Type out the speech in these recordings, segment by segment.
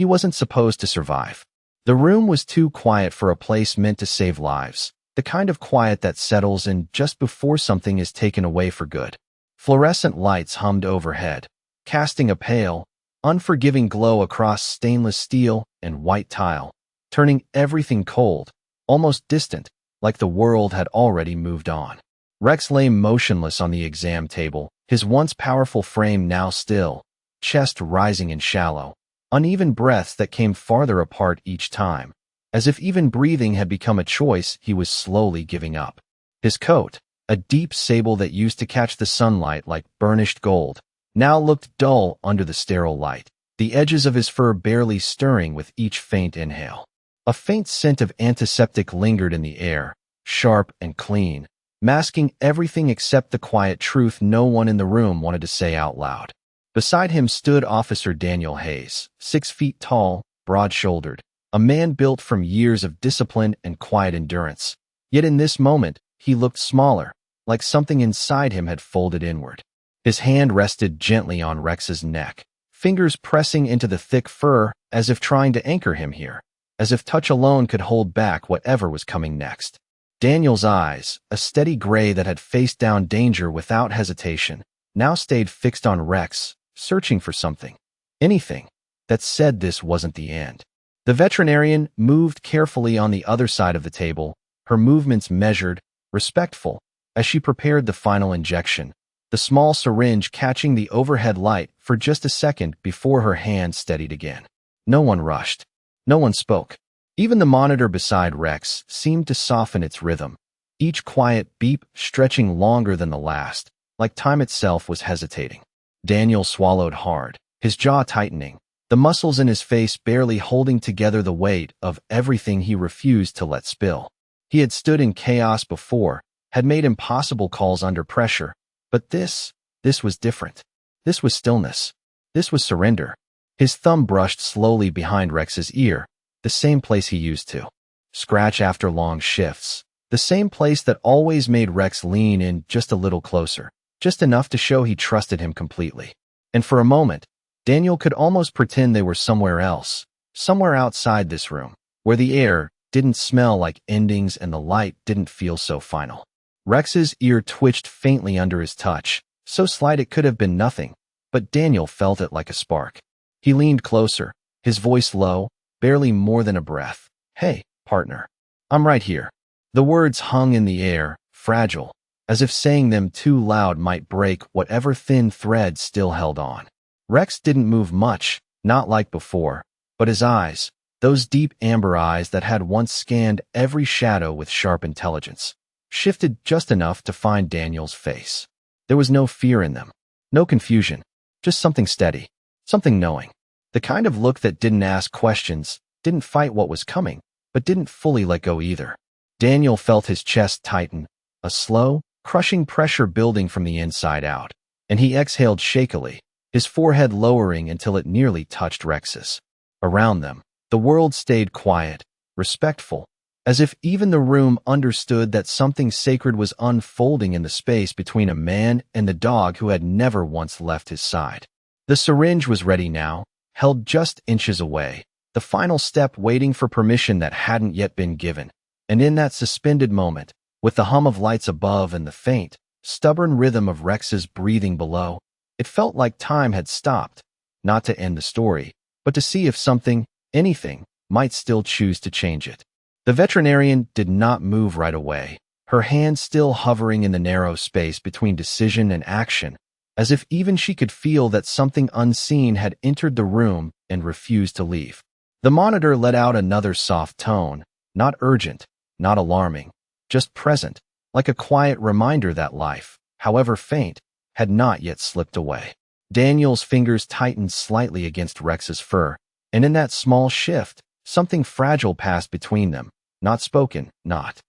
He wasn't supposed to survive. The room was too quiet for a place meant to save lives, the kind of quiet that settles in just before something is taken away for good. Fluorescent lights hummed overhead, casting a pale, unforgiving glow across stainless steel and white tile, turning everything cold, almost distant, like the world had already moved on. Rex lay motionless on the exam table, his once powerful frame now still, chest rising and shallow, uneven breaths that came farther apart each time, as if even breathing had become a choice he was slowly giving up. His coat, a deep sable that used to catch the sunlight like burnished gold, now looked dull under the sterile light, the edges of his fur barely stirring with each faint inhale. A faint scent of antiseptic lingered in the air, sharp and clean, masking everything except the quiet truth no one in the room wanted to say out loud. Beside him stood Officer Daniel Hayes, 6 feet tall, broad-shouldered, a man built from years of discipline and quiet endurance. Yet in this moment, he looked smaller, like something inside him had folded inward. His hand rested gently on Rex's neck, fingers pressing into the thick fur as if trying to anchor him here, as if touch alone could hold back whatever was coming next. Daniel's eyes, a steady gray that had faced down danger without hesitation, now stayed fixed on Rex, searching for something, anything, that said this wasn't the end. The veterinarian moved carefully on the other side of the table, her movements measured, respectful, as she prepared the final injection, the small syringe catching the overhead light for just a second before her hand steadied again. No one rushed. No one spoke. Even the monitor beside Rex seemed to soften its rhythm, each quiet beep stretching longer than the last, like time itself was hesitating. Daniel swallowed hard, his jaw tightening, the muscles in his face barely holding together the weight of everything he refused to let spill. He had stood in chaos before, had made impossible calls under pressure, but this was different. This was stillness. This was surrender. His thumb brushed slowly behind Rex's ear, the same place he used to scratch after long shifts, the same place that always made Rex lean in just a little closer, just enough to show he trusted him completely. And for a moment, Daniel could almost pretend they were somewhere else, somewhere outside this room, where the air didn't smell like endings and the light didn't feel so final. Rex's ear twitched faintly under his touch, so slight it could have been nothing, but Daniel felt it like a spark. He leaned closer, his voice low, barely more than a breath. "Hey, partner. I'm right here." The words hung in the air, fragile, as if saying them too loud might break whatever thin thread still held on. Rex didn't move much, not like before, but his eyes, those deep amber eyes that had once scanned every shadow with sharp intelligence, shifted just enough to find Daniel's face. There was no fear in them, no confusion, just something steady, something knowing. The kind of look that didn't ask questions, didn't fight what was coming, but didn't fully let go either. Daniel felt his chest tighten, a slow, crushing pressure building from the inside out, and he exhaled shakily, his forehead lowering until it nearly touched Rex's. Around them, the world stayed quiet, respectful, as if even the room understood that something sacred was unfolding in the space between a man and the dog who had never once left his side. The syringe was ready now, held just inches away, the final step waiting for permission that hadn't yet been given. And in that suspended moment, with the hum of lights above and the faint, stubborn rhythm of Rex's breathing below, it felt like time had stopped, not to end the story, but to see if something, anything, might still choose to change it. The veterinarian did not move right away, her hand still hovering in the narrow space between decision and action, as if even she could feel that something unseen had entered the room and refused to leave. The monitor let out another soft tone, not urgent, not alarming, just present, like a quiet reminder that life, however faint, had not yet slipped away. Daniel's fingers tightened slightly against Rex's fur, and in that small shift, something fragile passed between them, not spoken, not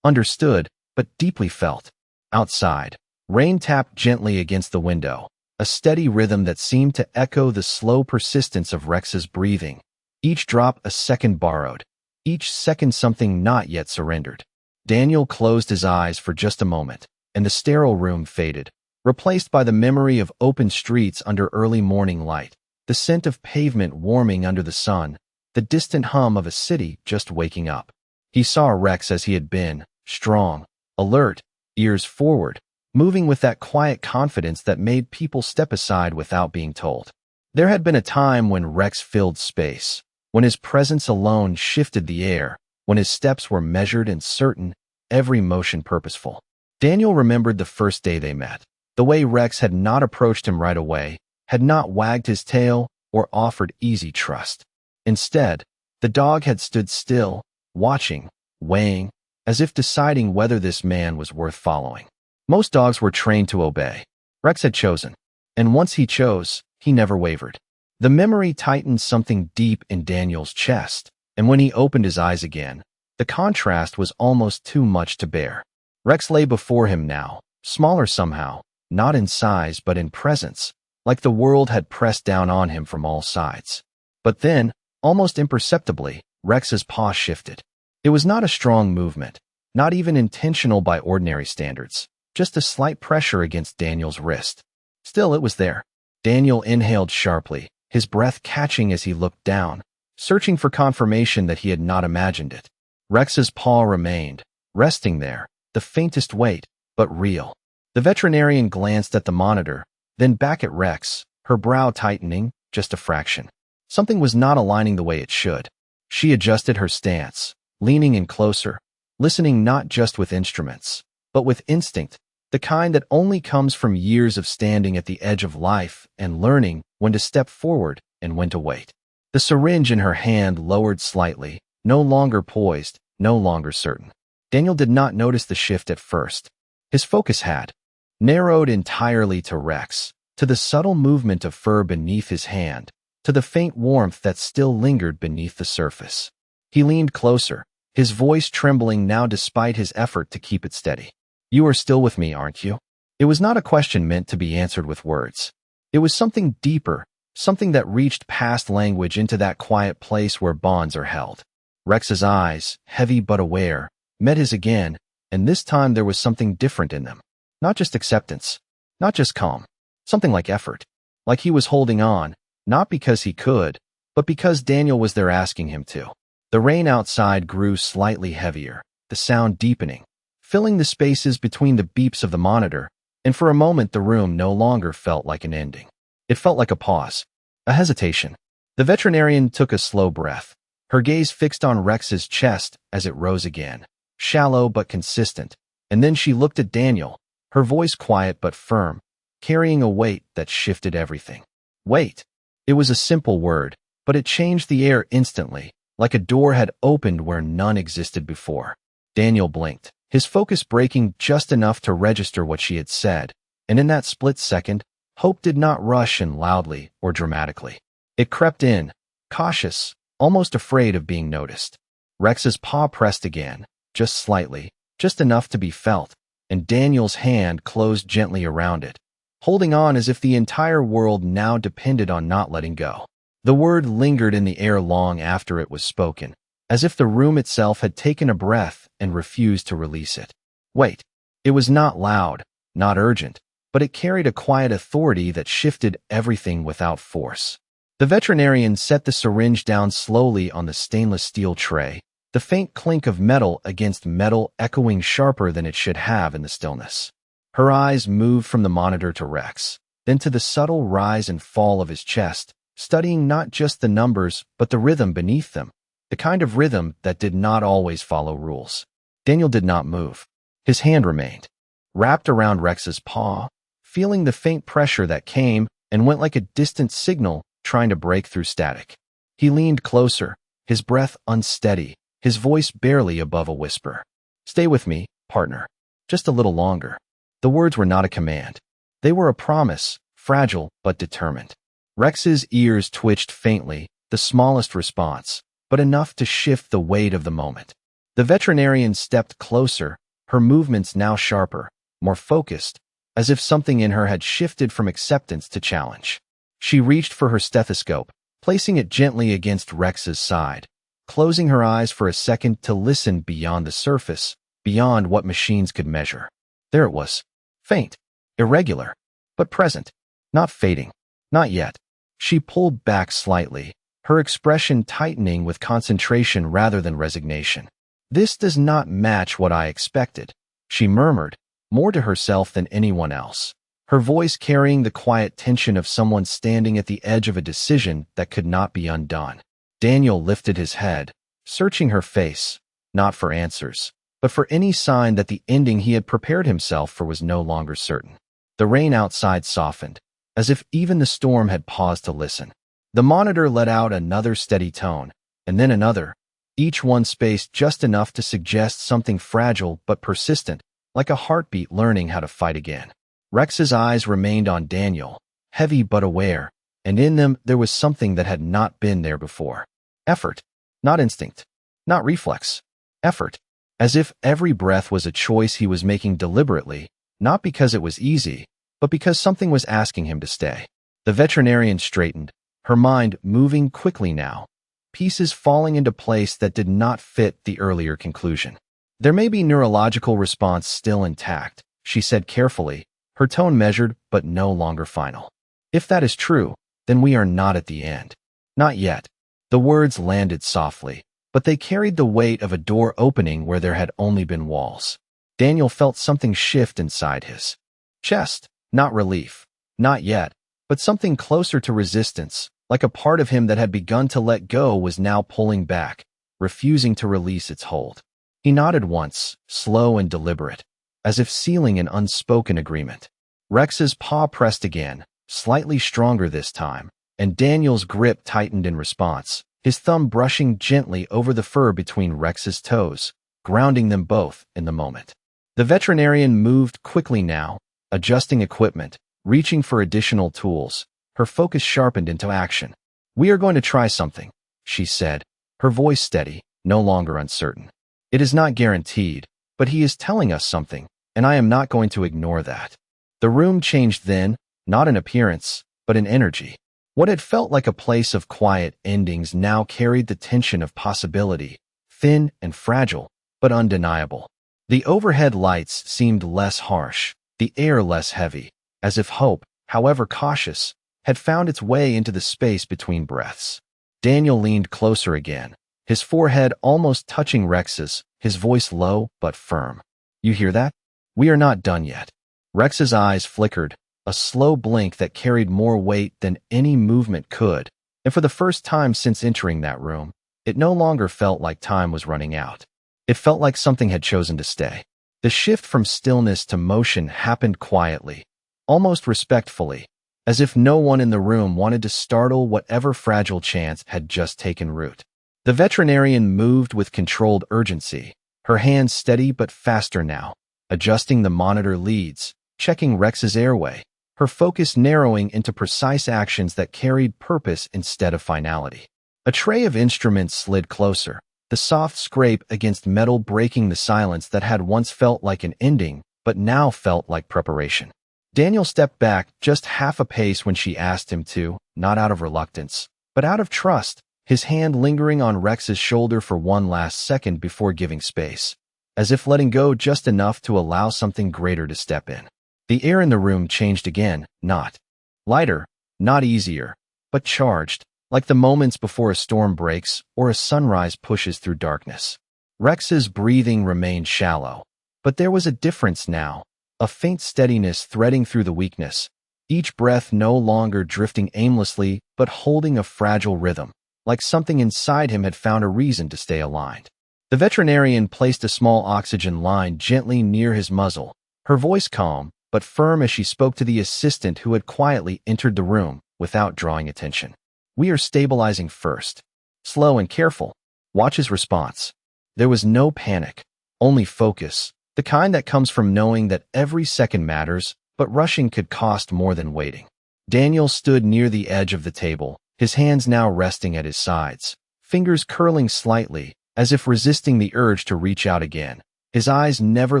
understood, but deeply felt. Outside, rain tapped gently against the window, a steady rhythm that seemed to echo the slow persistence of Rex's breathing, each drop a second borrowed, each second something not yet surrendered. Daniel closed his eyes for just a moment, and the sterile room faded, replaced by the memory of open streets under early morning light, the scent of pavement warming under the sun, the distant hum of a city just waking up. He saw Rex as he had been, strong, alert, ears forward, moving with that quiet confidence that made people step aside without being told. There had been a time when Rex filled space, when his presence alone shifted the air, when his steps were measured and certain, every motion purposeful. Daniel remembered the first day they met, the way Rex had not approached him right away, had not wagged his tail or offered easy trust. Instead, the dog had stood still, watching, weighing, as if deciding whether this man was worth following. Most dogs were trained to obey. Rex had chosen, and once he chose, he never wavered. The memory tightened something deep in Daniel's chest, and when he opened his eyes again, the contrast was almost too much to bear. Rex lay before him now, smaller somehow, not in size but in presence, like the world had pressed down on him from all sides. But then, almost imperceptibly, Rex's paw shifted. It was not a strong movement, not even intentional by ordinary standards, just a slight pressure against Daniel's wrist. Still, it was there. Daniel inhaled sharply, his breath catching as he looked down, searching for confirmation that he had not imagined it. Rex's paw remained, resting there, the faintest weight, but real. The veterinarian glanced at the monitor, then back at Rex, her brow tightening, just a fraction. Something was not aligning the way it should. She adjusted her stance, leaning in closer, listening not just with instruments, but with instinct, the kind that only comes from years of standing at the edge of life and learning when to step forward and when to wait. The syringe in her hand lowered slightly, no longer poised, no longer certain. Daniel did not notice the shift at first. His focus had narrowed entirely to Rex, to the subtle movement of fur beneath his hand, to the faint warmth that still lingered beneath the surface. He leaned closer, his voice trembling now despite his effort to keep it steady. "You are still with me, aren't you?" It was not a question meant to be answered with words. It was something deeper, something that reached past language into that quiet place where bonds are held. Rex's eyes, heavy but aware, met his again, and this time there was something different in them. Not just acceptance, not just calm, something like effort. Like he was holding on, not because he could, but because Daniel was there asking him to. The rain outside grew slightly heavier, the sound deepening, filling the spaces between the beeps of the monitor, and for a moment the room no longer felt like an ending. It felt like a pause, a hesitation. The veterinarian took a slow breath, her gaze fixed on Rex's chest as it rose again, shallow but consistent, and then she looked at Daniel, her voice quiet but firm, carrying a weight that shifted everything. Wait. It was a simple word, but it changed the air instantly, like a door had opened where none existed before. Daniel blinked, his focus breaking just enough to register what she had said, and in that split second, hope did not rush in loudly or dramatically. It crept in, cautious, almost afraid of being noticed. Rex's paw pressed again, just slightly, just enough to be felt, and Daniel's hand closed gently around it, holding on as if the entire world now depended on not letting go. The word lingered in the air long after it was spoken, as if the room itself had taken a breath and refused to release it. Wait. It was not loud, not urgent, but it carried a quiet authority that shifted everything without force. The veterinarian set the syringe down slowly on the stainless steel tray, the faint clink of metal against metal echoing sharper than it should have in the stillness. Her eyes moved from the monitor to Rex, then to the subtle rise and fall of his chest, studying not just the numbers but the rhythm beneath them, the kind of rhythm that did not always follow rules. Daniel did not move. His hand remained, wrapped around Rex's paw, feeling the faint pressure that came and went like a distant signal trying to break through static. He leaned closer, his breath unsteady, his voice barely above a whisper. "Stay with me, partner. Just a little longer." The words were not a command. They were a promise, fragile but determined. Rex's ears twitched faintly, the smallest response, but enough to shift the weight of the moment. The veterinarian stepped closer, her movements now sharper, more focused, as if something in her had shifted from acceptance to challenge. She reached for her stethoscope, placing it gently against Rex's side, closing her eyes for a second to listen beyond the surface, beyond what machines could measure. There it was. Faint, irregular, but present, not fading, not yet. She pulled back slightly, her expression tightening with concentration rather than resignation. "This does not match what I expected," she murmured, more to herself than anyone else, her voice carrying the quiet tension of someone standing at the edge of a decision that could not be undone. Daniel lifted his head, searching her face, not for answers, but for any sign that the ending he had prepared himself for was no longer certain. The rain outside softened, as if even the storm had paused to listen. The monitor let out another steady tone, and then another, each one spaced just enough to suggest something fragile but persistent, like a heartbeat learning how to fight again. Rex's eyes remained on Daniel, heavy but aware, and in them there was something that had not been there before. Effort, not instinct, not reflex. Effort, as if every breath was a choice he was making deliberately, not because it was easy, but because something was asking him to stay. The veterinarian straightened, her mind moving quickly now, pieces falling into place that did not fit the earlier conclusion. "There may be neurological response still intact," she said carefully, her tone measured but no longer final. "If that is true, then we are not at the end." "Not yet." The words landed softly, but they carried the weight of a door opening where there had only been walls. Daniel felt something shift inside his chest, not relief, not yet, but something closer to resistance, like a part of him that had begun to let go was now pulling back, refusing to release its hold. He nodded once, slow and deliberate, as if sealing an unspoken agreement. Rex's paw pressed again, slightly stronger this time, and Daniel's grip tightened in response, his thumb brushing gently over the fur between Rex's toes, grounding them both in the moment. The veterinarian moved quickly now, adjusting equipment, reaching for additional tools, her focus sharpened into action. "We are going to try something," she said, her voice steady, no longer uncertain. "It is not guaranteed, but he is telling us something, and I am not going to ignore that." The room changed then, not in appearance, but in energy. What had felt like a place of quiet endings now carried the tension of possibility, thin and fragile, but undeniable. The overhead lights seemed less harsh, the air less heavy, as if hope, however cautious, had found its way into the space between breaths. Daniel leaned closer again, his forehead almost touching Rex's, his voice low but firm. "You hear that? We are not done yet." Rex's eyes flickered, a slow blink that carried more weight than any movement could, and for the first time since entering that room, it no longer felt like time was running out. It felt like something had chosen to stay. The shift from stillness to motion happened quietly, almost respectfully, as if no one in the room wanted to startle whatever fragile chance had just taken root. The veterinarian moved with controlled urgency, her hands steady but faster now, adjusting the monitor leads, checking Rex's airway, her focus narrowing into precise actions that carried purpose instead of finality. A tray of instruments slid closer, the soft scrape against metal breaking the silence that had once felt like an ending, but now felt like preparation. Daniel stepped back just half a pace when she asked him to, not out of reluctance, but out of trust, his hand lingering on Rex's shoulder for one last second before giving space, as if letting go just enough to allow something greater to step in. The air in the room changed again, not lighter, not easier, but charged, like the moments before a storm breaks or a sunrise pushes through darkness. Rex's breathing remained shallow, but there was a difference now, a faint steadiness threading through the weakness, each breath no longer drifting aimlessly but holding a fragile rhythm, like something inside him had found a reason to stay aligned. The veterinarian placed a small oxygen line gently near his muzzle, her voice calm but firm as she spoke to the assistant who had quietly entered the room without drawing attention. "We are stabilizing first. Slow and careful. Watch his response." There was no panic, only focus, the kind that comes from knowing that every second matters, but rushing could cost more than waiting. Daniel stood near the edge of the table, his hands now resting at his sides, fingers curling slightly, as if resisting the urge to reach out again, his eyes never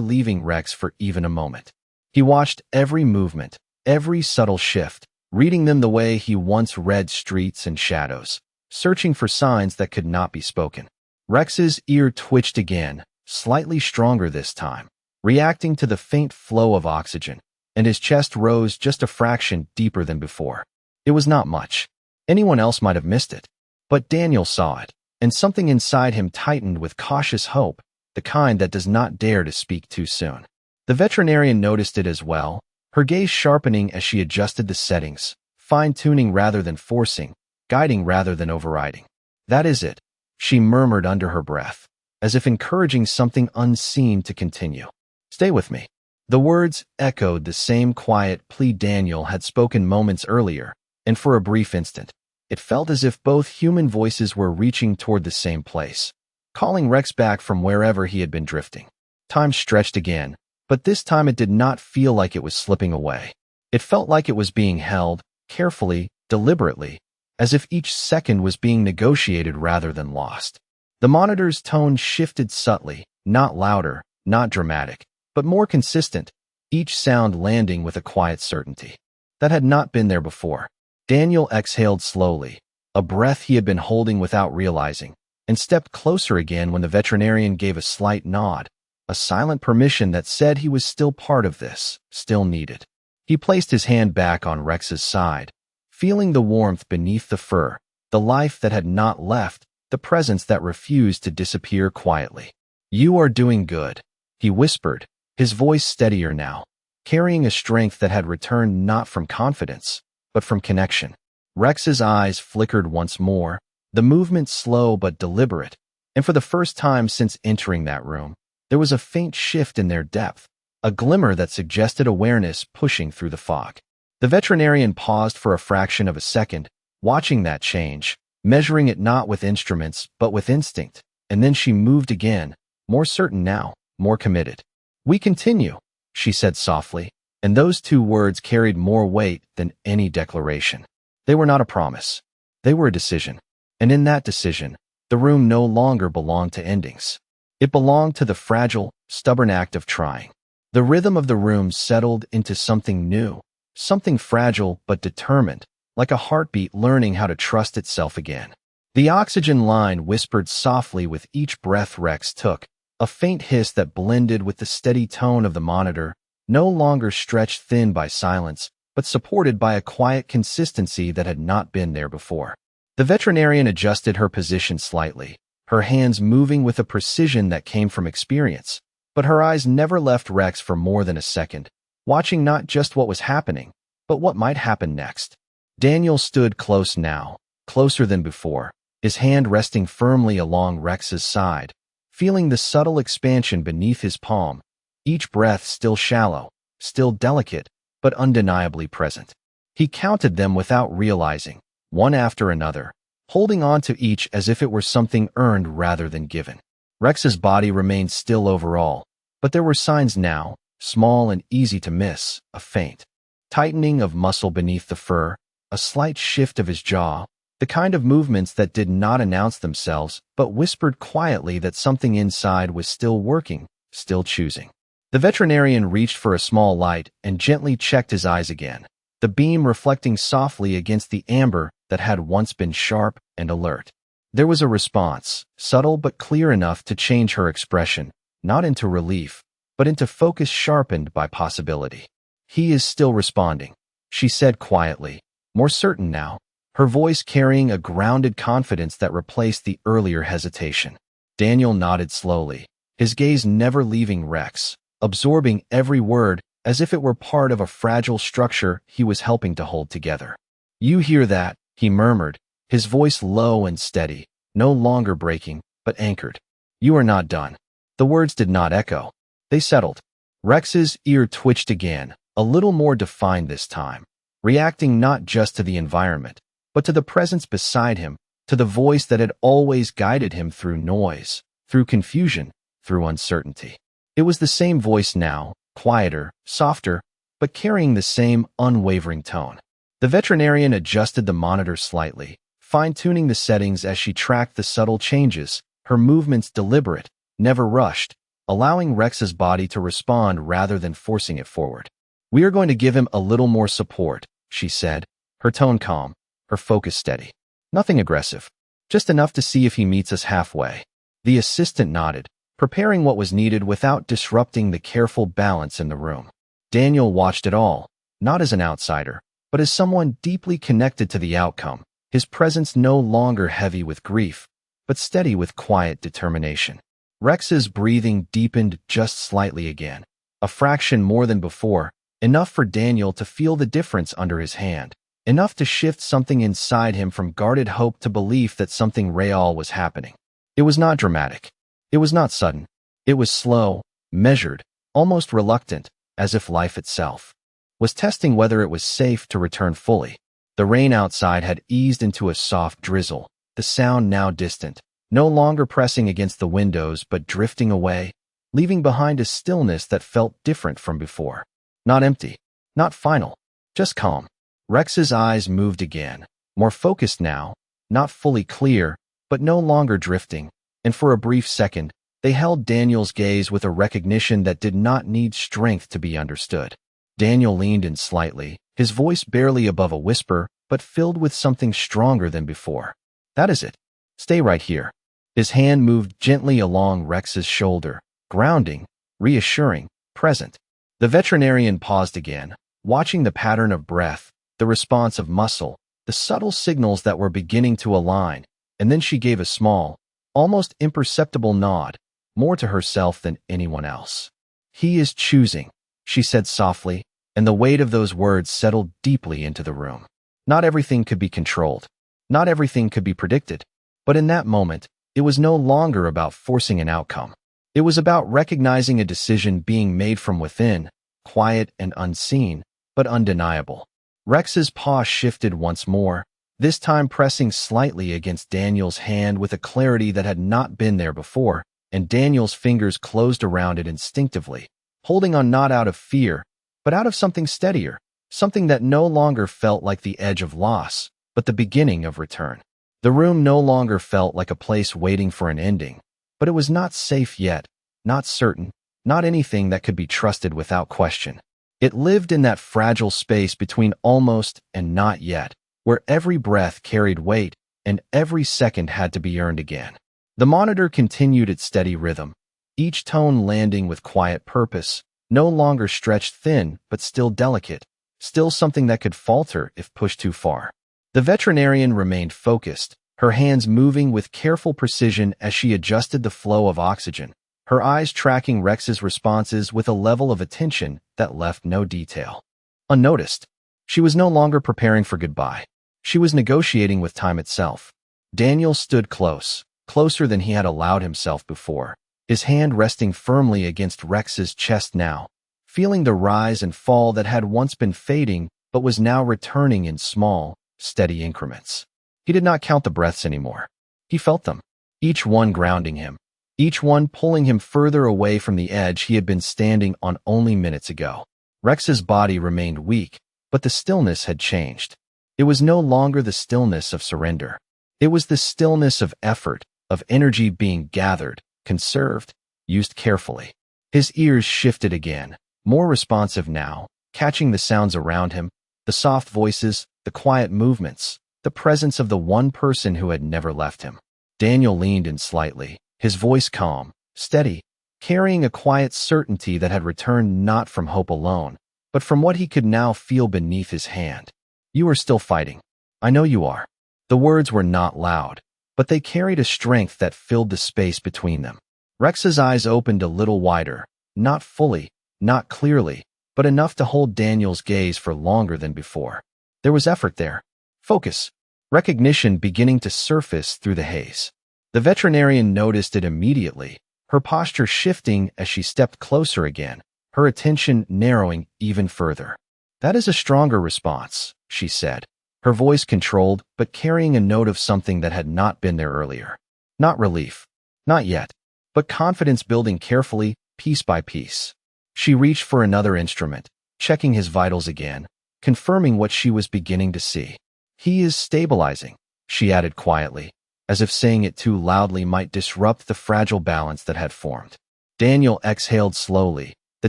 leaving Rex for even a moment. He watched every movement, every subtle shift, reading them the way he once read streets and shadows, searching for signs that could not be spoken. Rex's ear twitched again, slightly stronger this time, reacting to the faint flow of oxygen, and his chest rose just a fraction deeper than before. It was not much, Anyone else might have missed it. But Daniel saw it, and something inside him tightened with cautious hope, the kind that does not dare to speak too soon. The veterinarian noticed it as well, her gaze sharpening as she adjusted the settings, fine-tuning rather than forcing, guiding rather than overriding. "That is it," she murmured under her breath, as if encouraging something unseen to continue. "Stay with me." The words echoed the same quiet plea Daniel had spoken moments earlier, and for a brief instant, it felt as if both human voices were reaching toward the same place, calling Rex back from wherever he had been drifting. Time stretched again, but this time it did not feel like it was slipping away. It felt like it was being held, carefully, deliberately, as if each second was being negotiated rather than lost. The monitor's tone shifted subtly, not louder, not dramatic, but more consistent, each sound landing with a quiet certainty that had not been there before. Daniel exhaled slowly, a breath he had been holding without realizing, and stepped closer again when the veterinarian gave a slight nod, a silent permission that said he was still part of this, still needed. He placed his hand back on Rex's side, feeling the warmth beneath the fur, the life that had not left, the presence that refused to disappear quietly. "You are doing good," he whispered, his voice steadier now, carrying a strength that had returned not from confidence, but from connection. Rex's eyes flickered once more, the movement slow but deliberate, and for the first time since entering that room, there was a faint shift in their depth, a glimmer that suggested awareness pushing through the fog. The veterinarian paused for a fraction of a second, watching that change, measuring it not with instruments but with instinct, and then she moved again, more certain now, more committed. "We continue," she said softly, and those two words carried more weight than any declaration. They were not a promise. They were a decision. And in that decision, the room no longer belonged to endings. It belonged to the fragile, stubborn act of trying. The rhythm of the room settled into something new, something fragile but determined, like a heartbeat learning how to trust itself again. The oxygen line whispered softly with each breath Rex took, a faint hiss that blended with the steady tone of the monitor, no longer stretched thin by silence, but supported by a quiet consistency that had not been there before. The veterinarian adjusted her position slightly, her hands moving with a precision that came from experience, but her eyes never left Rex for more than a second, watching not just what was happening, but what might happen next. Daniel stood close now, closer than before, his hand resting firmly along Rex's side, feeling the subtle expansion beneath his palm, each breath still shallow, still delicate, but undeniably present. He counted them without realizing, one after another, holding on to each as if it were something earned rather than given. Rex's body remained still overall, but there were signs now, small and easy to miss, a faint tightening of muscle beneath the fur, a slight shift of his jaw, the kind of movements that did not announce themselves but whispered quietly that something inside was still working, still choosing. The veterinarian reached for a small light and gently checked his eyes again, the beam reflecting softly against the amber that had once been sharp and alert. There was a response, subtle but clear enough to change her expression, not into relief, but into focus sharpened by possibility. "He is still responding," she said quietly, more certain now, her voice carrying a grounded confidence that replaced the earlier hesitation. Daniel nodded slowly, his gaze never leaving Rex, absorbing every word as if it were part of a fragile structure he was helping to hold together. "You hear that?" he murmured, his voice low and steady, no longer breaking, but anchored. "You are not done." The words did not echo. They settled. Rex's ear twitched again, a little more defined this time, reacting not just to the environment, but to the presence beside him, to the voice that had always guided him through noise, through confusion, through uncertainty. It was the same voice now, quieter, softer, but carrying the same unwavering tone. The veterinarian adjusted the monitor slightly, fine-tuning the settings as she tracked the subtle changes, her movements deliberate, never rushed, allowing Rex's body to respond rather than forcing it forward. "We are going to give him a little more support," she said, her tone calm, her focus steady. "Nothing aggressive, just enough to see if he meets us halfway." The assistant nodded, preparing what was needed without disrupting the careful balance in the room. Daniel watched it all, not as an outsider, but as someone deeply connected to the outcome, his presence no longer heavy with grief, but steady with quiet determination. Rex's breathing deepened just slightly again, a fraction more than before, enough for Daniel to feel the difference under his hand, enough to shift something inside him from guarded hope to belief that something real was happening. It was not dramatic. It was not sudden. It was slow, measured, almost reluctant, as if life itself was testing whether it was safe to return fully. The rain outside had eased into a soft drizzle, the sound now distant, no longer pressing against the windows but drifting away, leaving behind a stillness that felt different from before. Not empty, not final, just calm. Rex's eyes moved again, more focused now, not fully clear, but no longer drifting, and for a brief second, they held Daniel's gaze with a recognition that did not need strength to be understood. Daniel leaned in slightly, his voice barely above a whisper, but filled with something stronger than before. That is it. Stay right here. His hand moved gently along Rex's shoulder, grounding, reassuring, present. The veterinarian paused again, watching the pattern of breath, the response of muscle, the subtle signals that were beginning to align, and then she gave a small, almost imperceptible nod, more to herself than anyone else. He is choosing, she said softly, and the weight of those words settled deeply into the room. Not everything could be controlled. Not everything could be predicted. But in that moment, it was no longer about forcing an outcome. It was about recognizing a decision being made from within, quiet and unseen, but undeniable. Rex's paw shifted once more, this time pressing slightly against Daniel's hand with a clarity that had not been there before, and Daniel's fingers closed around it instinctively, holding on not out of fear, but out of something steadier, something that no longer felt like the edge of loss, but the beginning of return. The room no longer felt like a place waiting for an ending, but it was not safe yet, not certain, not anything that could be trusted without question. It lived in that fragile space between almost and not yet, where every breath carried weight and every second had to be earned again. The monitor continued its steady rhythm, each tone landing with quiet purpose, no longer stretched thin but still delicate, still something that could falter if pushed too far. The veterinarian remained focused, her hands moving with careful precision as she adjusted the flow of oxygen, her eyes tracking Rex's responses with a level of attention that left no detail unnoticed. She was no longer preparing for goodbye. She was negotiating with time itself. Daniel stood close, closer than he had allowed himself before, his hand resting firmly against Rex's chest now, feeling the rise and fall that had once been fading but was now returning in small, steady increments. He did not count the breaths anymore. He felt them, each one grounding him, each one pulling him further away from the edge he had been standing on only minutes ago. Rex's body remained weak, but the stillness had changed. It was no longer the stillness of surrender. It was the stillness of effort, of energy being gathered, conserved, used carefully. His ears shifted again, more responsive now, catching the sounds around him, the soft voices, the quiet movements, the presence of the one person who had never left him. Daniel leaned in slightly, his voice calm, steady, carrying a quiet certainty that had returned not from hope alone, but from what he could now feel beneath his hand. You are still fighting. I know you are. The words were not loud, but they carried a strength that filled the space between them. Rex's eyes opened a little wider, not fully, not clearly, but enough to hold Daniel's gaze for longer than before. There was effort there, focus, recognition beginning to surface through the haze. The veterinarian noticed it immediately, her posture shifting as she stepped closer again, her attention narrowing even further. That is a stronger response, she said, her voice controlled but carrying a note of something that had not been there earlier. Not relief, not yet, but confidence building carefully, piece by piece. She reached for another instrument, checking his vitals again, confirming what she was beginning to see. He is stabilizing, she added quietly, as if saying it too loudly might disrupt the fragile balance that had formed. Daniel exhaled slowly, the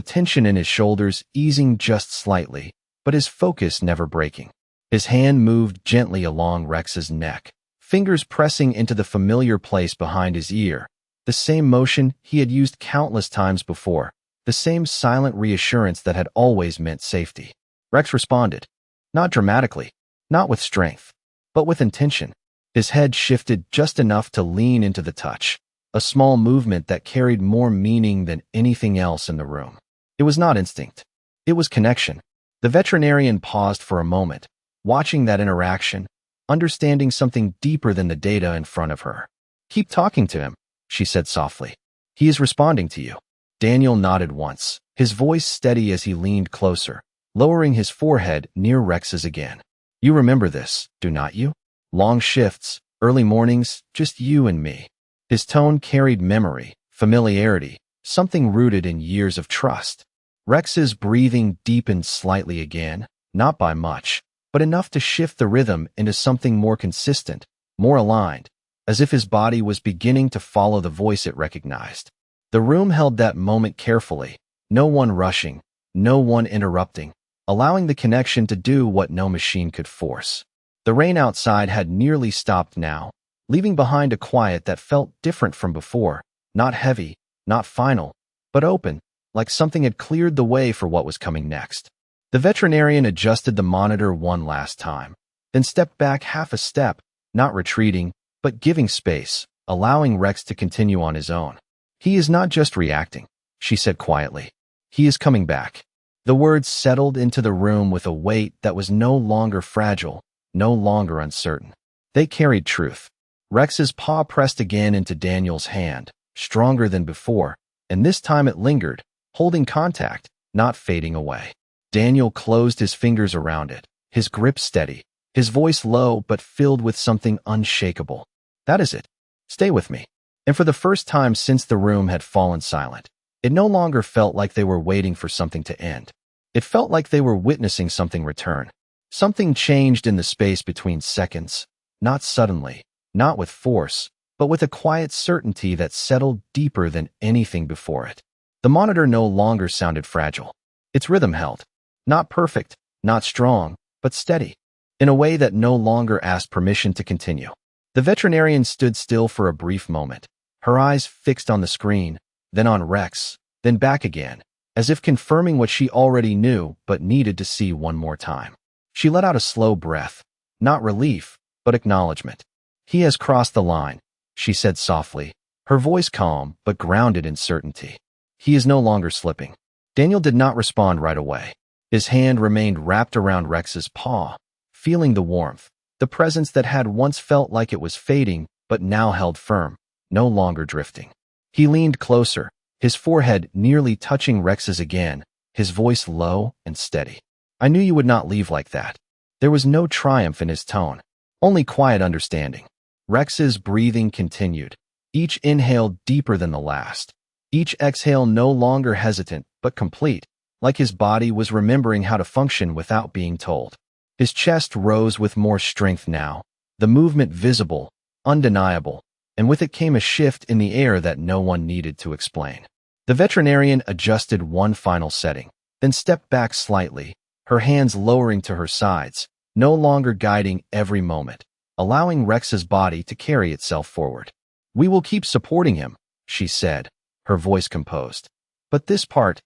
tension in his shoulders easing just slightly, but his focus never breaking. His hand moved gently along Rex's neck, fingers pressing into the familiar place behind his ear, the same motion he had used countless times before, the same silent reassurance that had always meant safety. Rex responded, not dramatically, not with strength, but with intention. His head shifted just enough to lean into the touch, a small movement that carried more meaning than anything else in the room. It was not instinct. It was connection. The veterinarian paused for a moment, watching that interaction, understanding something deeper than the data in front of her. "Keep talking to him," she said softly. "He is responding to you." Daniel nodded once, his voice steady as he leaned closer, lowering his forehead near Rex's again. "You remember this, do not you? Long shifts, early mornings, just you and me." His tone carried memory, familiarity, something rooted in years of trust. Rex's breathing deepened slightly again, not by much, but enough to shift the rhythm into something more consistent, more aligned, as if his body was beginning to follow the voice it recognized. The room held that moment carefully, no one rushing, no one interrupting, allowing the connection to do what no machine could force. The rain outside had nearly stopped now, leaving behind a quiet that felt different from before, not heavy, not final, but open, like something had cleared the way for what was coming next. The veterinarian adjusted the monitor one last time, then stepped back half a step, not retreating, but giving space, allowing Rex to continue on his own. "He is not just reacting," she said quietly. "He is coming back." The words settled into the room with a weight that was no longer fragile, no longer uncertain. They carried truth. Rex's paw pressed again into Daniel's hand, stronger than before, and this time it lingered, holding contact, not fading away. Daniel closed his fingers around it, his grip steady, his voice low but filled with something unshakable. "That is it. Stay with me." And for the first time since the room had fallen silent, it no longer felt like they were waiting for something to end. It felt like they were witnessing something return. Something changed in the space between seconds, not suddenly, not with force, but with a quiet certainty that settled deeper than anything before it. The monitor no longer sounded fragile. Its rhythm held. Not perfect, not strong, but steady, in a way that no longer asked permission to continue. The veterinarian stood still for a brief moment, her eyes fixed on the screen, then on Rex, then back again, as if confirming what she already knew but needed to see one more time. She let out a slow breath, not relief, but acknowledgement. "He has crossed the line," she said softly, her voice calm but grounded in certainty. "He is no longer slipping." Daniel did not respond right away. His hand remained wrapped around Rex's paw, feeling the warmth, the presence that had once felt like it was fading but now held firm, no longer drifting. He leaned closer, his forehead nearly touching Rex's again, his voice low and steady. "I knew you would not leave like that." There was no triumph in his tone, only quiet understanding. Rex's breathing continued, each inhale deeper than the last, each exhale no longer hesitant but complete, like his body was remembering how to function without being told. His chest rose with more strength now, the movement visible, undeniable, and with it came a shift in the air that no one needed to explain. The veterinarian adjusted one final setting, then stepped back slightly, her hands lowering to her sides, no longer guiding every moment, allowing Rex's body to carry itself forward. "We will keep supporting him," she said, her voice composed. "But this part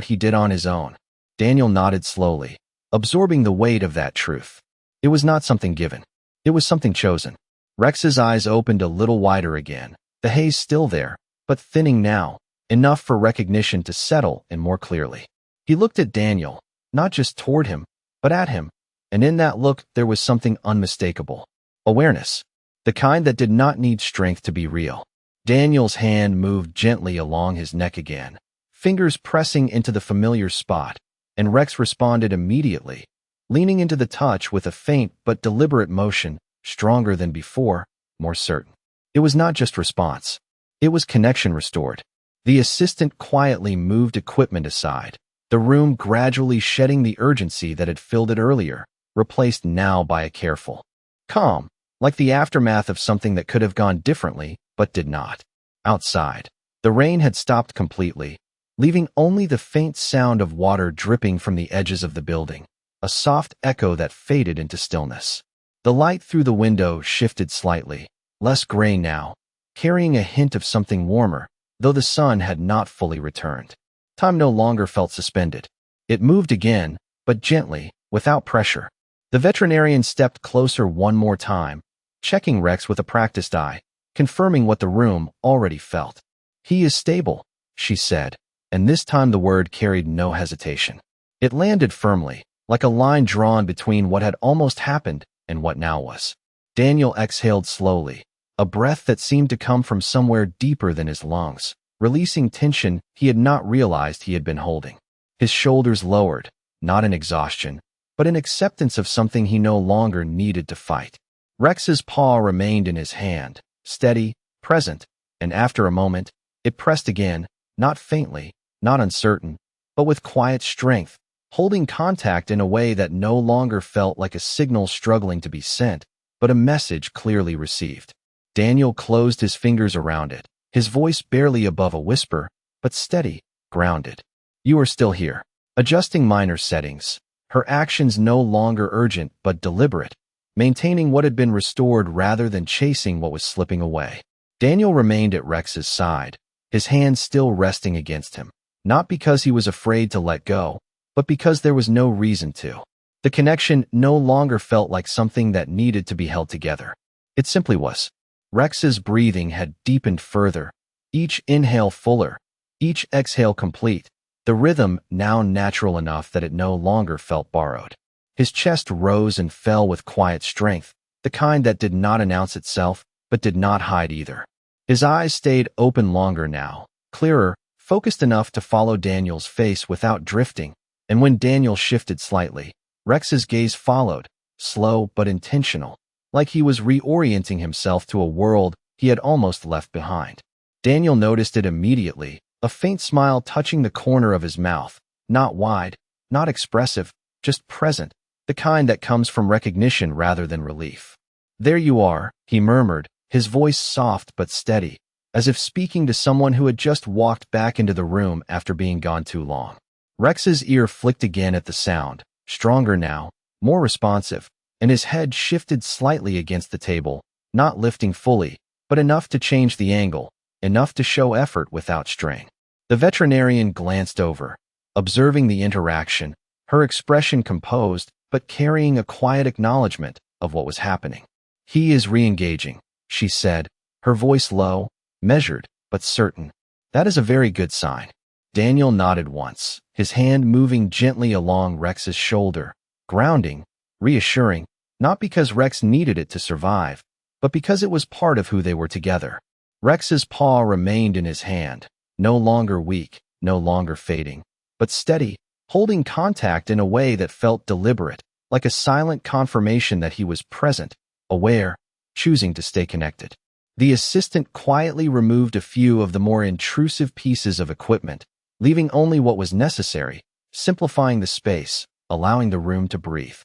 he did on his own." Daniel nodded slowly, absorbing the weight of that truth. It was not something given. It was something chosen. Rex's eyes opened a little wider again, the haze still there, but thinning now, enough for recognition to settle in more clearly. He looked at Daniel, not just toward him, but at him, and in that look there was something unmistakable. Awareness. The kind that did not need strength to be real. Daniel's hand moved gently along his neck again, fingers pressing into the familiar spot, and Rex responded immediately, leaning into the touch with a faint but deliberate motion, stronger than before, more certain. It was not just response. It was connection restored. The assistant quietly moved equipment aside, the room gradually shedding the urgency that had filled it earlier, replaced now by a careful calm, like the aftermath of something that could have gone differently but did not. Outside, the rain had stopped completely, leaving only the faint sound of water dripping from the edges of the building, a soft echo that faded into stillness. The light through the window shifted slightly, less gray now, carrying a hint of something warmer, though the sun had not fully returned. Time no longer felt suspended. It moved again, but gently, without pressure. The veterinarian stepped closer one more time, checking Rex with a practiced eye, confirming what the room already felt. "He is stable," she said, and this time the word carried no hesitation. It landed firmly, like a line drawn between what had almost happened and what now was. Daniel exhaled slowly, a breath that seemed to come from somewhere deeper than his lungs, releasing tension he had not realized he had been holding. His shoulders lowered, not in exhaustion, but in acceptance of something he no longer needed to fight. Rex's paw remained in his hand, steady, present, and after a moment, it pressed again, not faintly, not uncertain, but with quiet strength, holding contact in a way that no longer felt like a signal struggling to be sent, but a message clearly received. Daniel closed his fingers around it, his voice barely above a whisper, but steady, grounded. "You are still here." Adjusting minor settings, her actions no longer urgent but deliberate, maintaining what had been restored rather than chasing what was slipping away. Daniel remained at Rex's side, his hand still resting against him, not because he was afraid to let go, but because there was no reason to. The connection no longer felt like something that needed to be held together. It simply was. Rex's breathing had deepened further, each inhale fuller, each exhale complete, the rhythm now natural enough that it no longer felt borrowed. His chest rose and fell with quiet strength, the kind that did not announce itself, but did not hide either. His eyes stayed open longer now, clearer, focused enough to follow Daniel's face without drifting, and when Daniel shifted slightly, Rex's gaze followed, slow but intentional, like he was reorienting himself to a world he had almost left behind. Daniel noticed it immediately, a faint smile touching the corner of his mouth, not wide, not expressive, just present, the kind that comes from recognition rather than relief. "There you are," he murmured, his voice soft but steady, as if speaking to someone who had just walked back into the room after being gone too long. Rex's ear flicked again at the sound, stronger now, more responsive, and his head shifted slightly against the table, not lifting fully, but enough to change the angle, enough to show effort without strain. The veterinarian glanced over, observing the interaction, her expression composed, but carrying a quiet acknowledgement of what was happening. "He is re-engaging," she said, her voice low, measured, but certain. "That is a very good sign." Daniel nodded once, his hand moving gently along Rex's shoulder, grounding, reassuring, not because Rex needed it to survive, but because it was part of who they were together. Rex's paw remained in his hand, no longer weak, no longer fading, but steady, holding contact in a way that felt deliberate, like a silent confirmation that he was present, aware, choosing to stay connected. The assistant quietly removed a few of the more intrusive pieces of equipment, leaving only what was necessary, simplifying the space, allowing the room to breathe.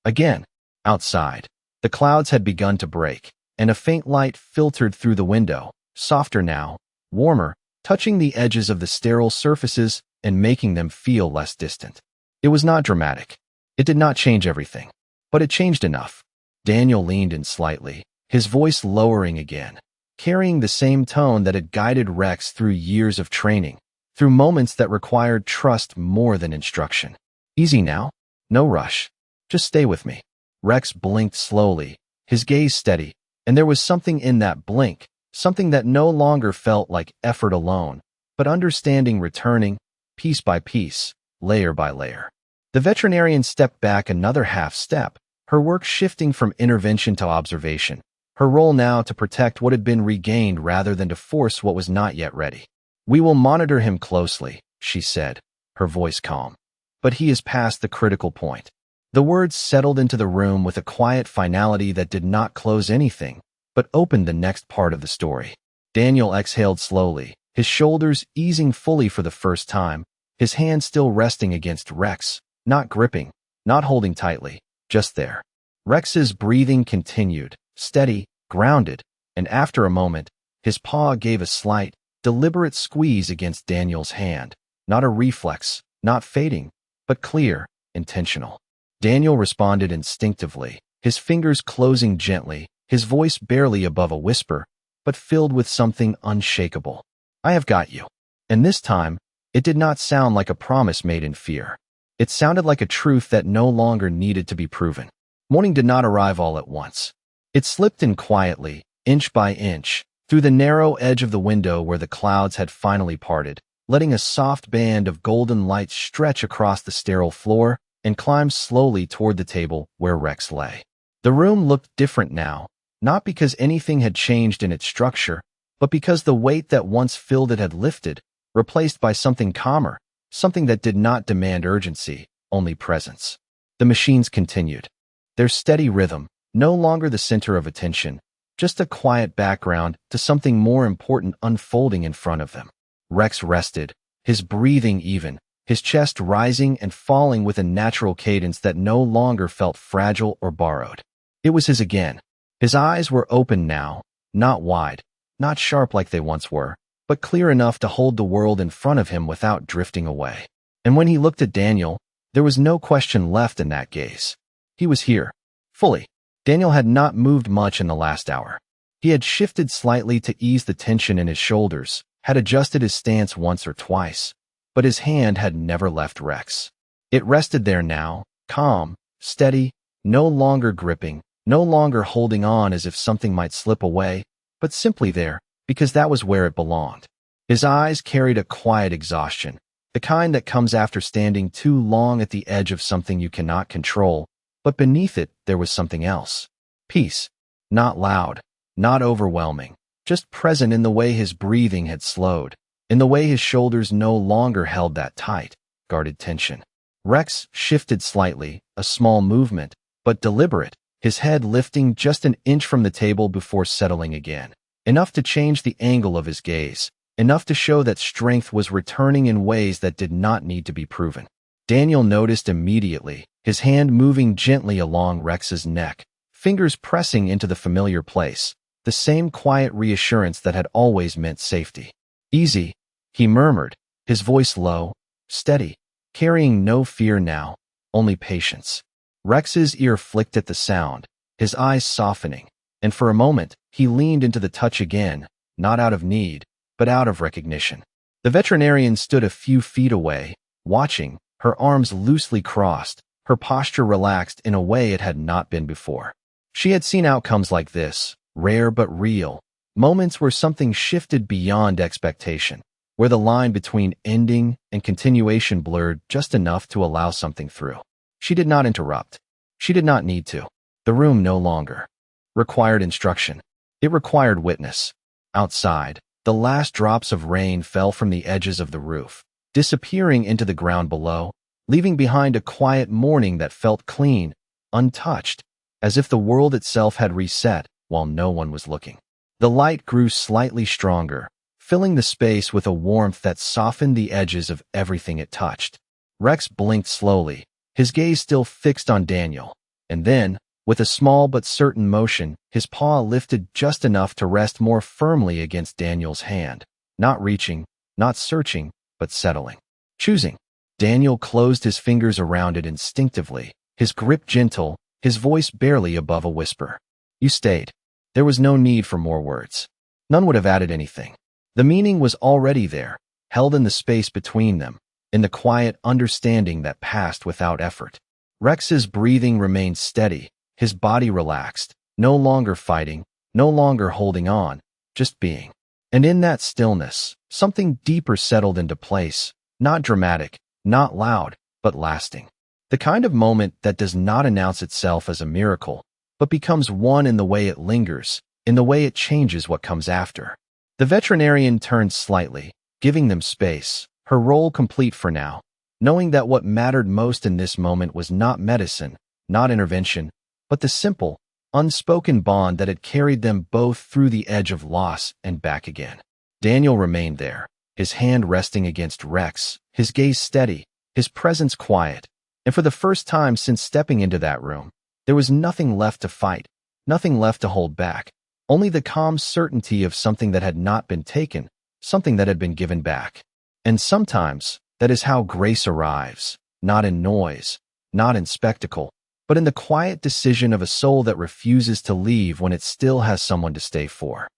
Again, outside, the clouds had begun to break, and a faint light filtered through the window, softer now, warmer, touching the edges of the sterile surfaces and making them feel less distant. It was not dramatic. It did not change everything, but it changed enough. Daniel leaned in slightly, his voice lowering again, carrying the same tone that had guided Rex through years of training, through moments that required trust more than instruction. "Easy now. No rush. Just stay with me." Rex blinked slowly, his gaze steady, and there was something in that blink, something that no longer felt like effort alone, but understanding returning, piece by piece, layer by layer. The veterinarian stepped back another half step, her work shifting from intervention to observation, her role now to protect what had been regained rather than to force what was not yet ready. "We will monitor him closely," she said, her voice calm. "But he is past the critical point." The words settled into the room with a quiet finality that did not close anything, but opened the next part of the story. Daniel exhaled slowly, his shoulders easing fully for the first time, his hand still resting against Rex, not gripping, not holding tightly, just there. Rex's breathing continued, steady, grounded, and after a moment, his paw gave a slight, deliberate squeeze against Daniel's hand, not a reflex, not fading, but clear, intentional. Daniel responded instinctively, his fingers closing gently, his voice barely above a whisper, but filled with something unshakable. "I have got you." And this time, it did not sound like a promise made in fear. It sounded like a truth that no longer needed to be proven. Morning did not arrive all at once. It slipped in quietly, inch by inch, through the narrow edge of the window where the clouds had finally parted, letting a soft band of golden light stretch across the sterile floor and climb slowly toward the table where Rex lay. The room looked different now, not because anything had changed in its structure, but because the weight that once filled it had lifted, replaced by something calmer, something that did not demand urgency, only presence. The machines continued. Their steady rhythm, no longer the center of attention, just a quiet background to something more important unfolding in front of them. Rex rested, his breathing even, his chest rising and falling with a natural cadence that no longer felt fragile or borrowed. It was his again. His eyes were open now, not wide, not sharp like they once were, but clear enough to hold the world in front of him without drifting away. And when he looked at Daniel, there was no question left in that gaze. He was here, fully. Daniel had not moved much in the last hour. He had shifted slightly to ease the tension in his shoulders, had adjusted his stance once or twice, but his hand had never left Rex. It rested there now, calm, steady, no longer gripping, no longer holding on as if something might slip away, but simply there, because that was where it belonged. His eyes carried a quiet exhaustion, the kind that comes after standing too long at the edge of something you cannot control, but beneath it there was something else. Peace. Not loud, not overwhelming, just present in the way his breathing had slowed, in the way his shoulders no longer held that tight, guarded tension. Rex shifted slightly, a small movement, but deliberate, his head lifting just an inch from the table before settling again. Enough to change the angle of his gaze, enough to show that strength was returning in ways that did not need to be proven. Daniel noticed immediately, his hand moving gently along Rex's neck, fingers pressing into the familiar place, the same quiet reassurance that had always meant safety. Easy, he murmured, his voice low, steady, carrying no fear now, only patience. Rex's ear flicked at the sound, his eyes softening, and for a moment, he leaned into the touch again, not out of need, but out of recognition. The veterinarian stood a few feet away, watching, her arms loosely crossed, her posture relaxed in a way it had not been before. She had seen outcomes like this, rare but real, moments where something shifted beyond expectation, where the line between ending and continuation blurred just enough to allow something through. She did not interrupt. She did not need to. The room no longer required instruction. It required witness. Outside, the last drops of rain fell from the edges of the roof, disappearing into the ground below, leaving behind a quiet morning that felt clean, untouched, as if the world itself had reset while no one was looking. The light grew slightly stronger, filling the space with a warmth that softened the edges of everything it touched. Rex blinked slowly, his gaze still fixed on Daniel, and then, with a small but certain motion, his paw lifted just enough to rest more firmly against Daniel's hand, not reaching, not searching, but settling. Choosing. Daniel closed his fingers around it instinctively, his grip gentle, his voice barely above a whisper. You stayed. There was no need for more words. None would have added anything. The meaning was already there, held in the space between them, in the quiet understanding that passed without effort. Rex's breathing remained steady, his body relaxed, no longer fighting, no longer holding on, just being. And in that stillness, something deeper settled into place, not dramatic, not loud, but lasting. The kind of moment that does not announce itself as a miracle, but becomes one in the way it lingers, in the way it changes what comes after. The veterinarian turned slightly, giving them space, her role complete for now, knowing that what mattered most in this moment was not medicine, not intervention, but the simple, unspoken bond that had carried them both through the edge of loss and back again. Daniel remained there, his hand resting against Rex, his gaze steady, his presence quiet, and for the first time since stepping into that room, there was nothing left to fight, nothing left to hold back, only the calm certainty of something that had not been taken, something that had been given back. And sometimes, that is how grace arrives, not in noise, not in spectacle, but in the quiet decision of a soul that refuses to leave when it still has someone to stay for.